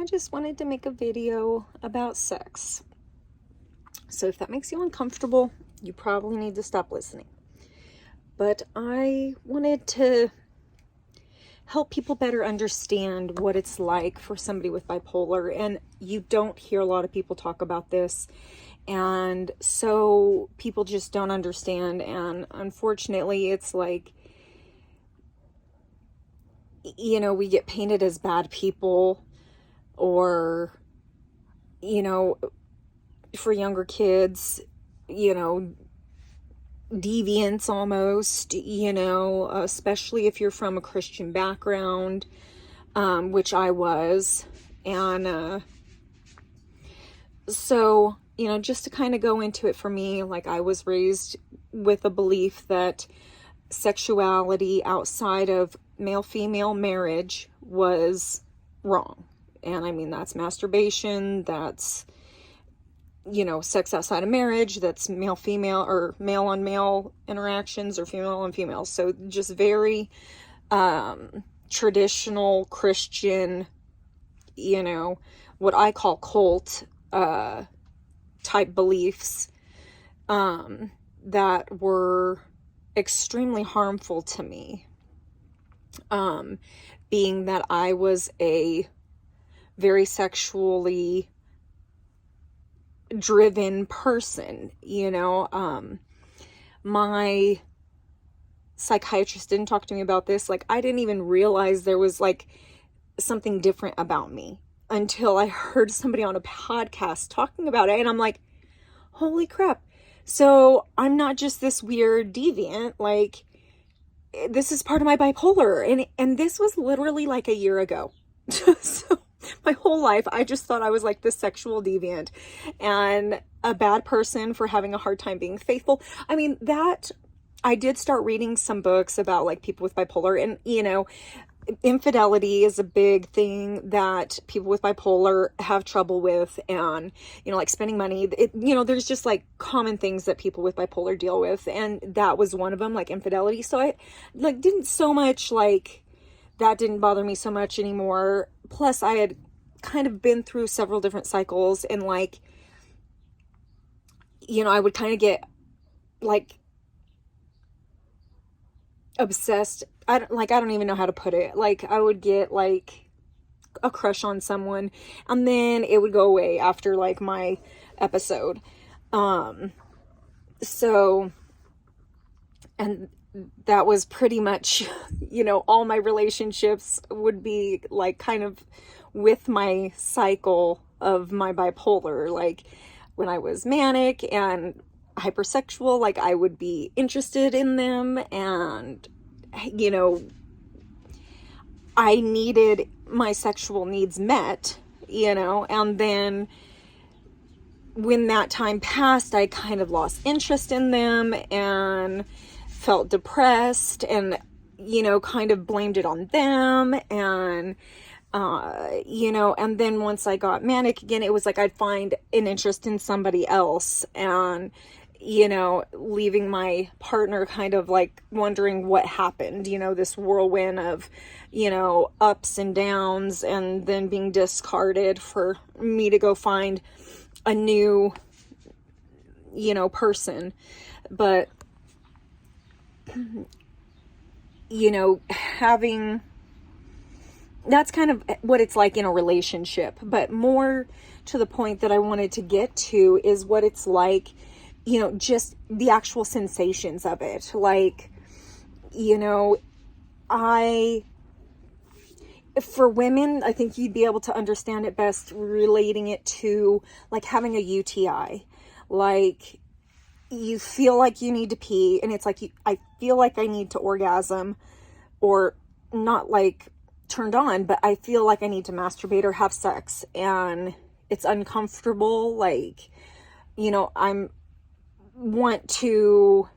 I just wanted to make a video about sex. So if that makes you uncomfortable, you probably need to stop listening. But I wanted to help people better understand what it's like for somebody with bipolar. And you don't hear a lot of people talk about this. And so people just don't understand. And unfortunately, it's like, we get painted as bad people, or, for younger kids, deviants almost, especially if you're from a Christian background, which I was. And so, just to kind of go into it for me, like I was raised with a belief that sexuality outside of male-female marriage was wrong. And I mean, that's masturbation, that's, sex outside of marriage, that's male-female or male-on-male interactions, or female-on-female. So just very traditional Christian, what I call cult type beliefs that were extremely harmful to me. Being that I was a very sexually driven person, my psychiatrist didn't talk to me about this. Like, I didn't even realize there was like something different about me until I heard somebody on a podcast talking about it. And I'm like, holy crap. So I'm not just this weird deviant, like this is part of my bipolar. And this was literally like a year ago. So my whole life, I just thought I was like this sexual deviant and a bad person for having a hard time being faithful. I mean, that I did start reading some books about like people with bipolar, and, infidelity is a big thing that people with bipolar have trouble with. And, like spending money, there's just like common things that people with bipolar deal with. And that was one of them, like infidelity. So I like didn't so much like, that didn't bother me so much anymore. Plus I had kind of been through several different cycles, and like, I would kind of get like obsessed. I don't even know how to put it. Like, I would get like a crush on someone, and then it would go away after like my episode. So, and that was pretty much, all my relationships would be like kind of with my cycle of my bipolar. Like when I was manic and hypersexual, like I would be interested in them, and, I needed my sexual needs met, and then when that time passed, I kind of lost interest in them and felt depressed, and, kind of blamed it on them. And, and then once I got manic again, it was like I'd find an interest in somebody else, and, leaving my partner kind of like wondering what happened, this whirlwind of, ups and downs, and then being discarded for me to go find a new, person. But, having, that's kind of what it's like in a relationship. But more to the point that I wanted to get to is what it's like, just the actual sensations of it. Like, for women, I think you'd be able to understand it best relating it to like having a UTI. Like, you feel like you need to pee, and it's like, I feel like I need to orgasm, or not like turned on, but I feel like I need to masturbate or have sex, and it's uncomfortable. Like, I'm want to,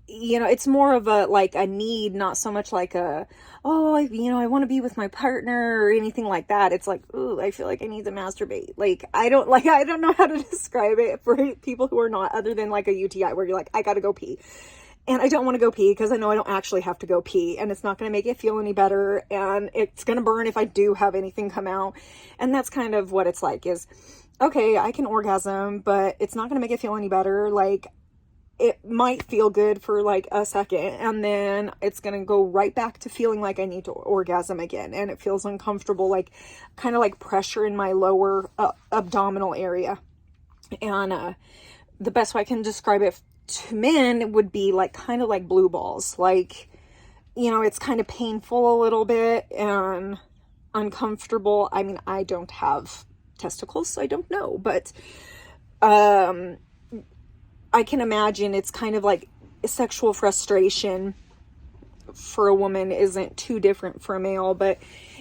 it's more of a like a need, not so much like a, I want to be with my partner or anything like that. It's like, ooh, I feel like I need to masturbate. Like, I don't know how to describe it for people who are not, other than like a UTI where you're like, I gotta go pee. and I don't want to go pee because I know I don't actually have to go pee, and it's not going to make it feel any better, and it's going to burn if I do have anything come out. And that's kind of what it's like, is, okay, I can orgasm, but it's not going to make it feel any better. Like, it might feel good for like a second, and then it's going to go right back to feeling like I need to orgasm again. And it feels uncomfortable, like kind of like pressure in my lower abdominal area. And the best way I can describe it to men would be like kind of like blue balls. Like, you know, it's kind of painful a little bit and uncomfortable. I mean, I don't have testicles, so I don't know, but I can imagine it's kind of like sexual frustration for a woman isn't too different for a male, but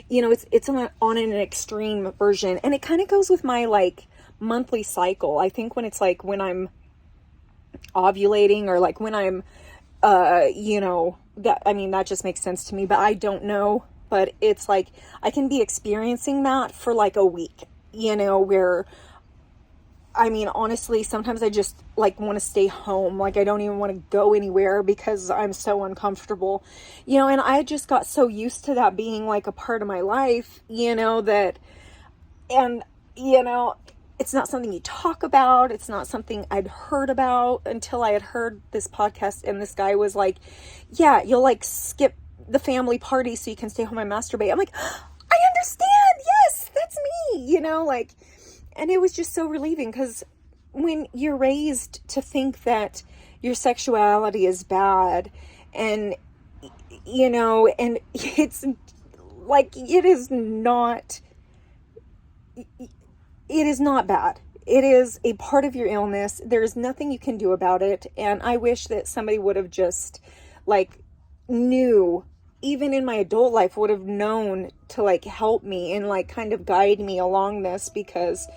you know, it's on an extreme version. And it kind of goes with my like monthly cycle. I think when it's like when I'm ovulating, or like when I'm you know, that, I mean, that just makes sense to me, but I don't know. But it's like I can be experiencing that for like a week, you know, where, I mean, honestly, sometimes I just like want to stay home. Like, I don't even want to go anywhere because I'm so uncomfortable, you know. And I just got so used to that being like a part of my life, you know, that, and, you know, it's not something you talk about. It's not something I'd heard about until I had heard this podcast. And this guy was like, yeah, you'll like skip the family party so you can stay home and masturbate. I'm like, I understand. Yes, that's me, you know, like. And it was just so relieving, because when you're raised to think that your sexuality is bad, and, you know, and it's like, it is not bad. It is a part of your illness. There's nothing you can do about it. And I wish that somebody would have just like knew, even in my adult life, would have known to like help me and like kind of guide me along this, because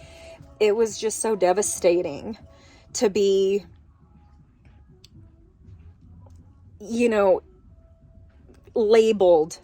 it was just so devastating to be, you know, labeled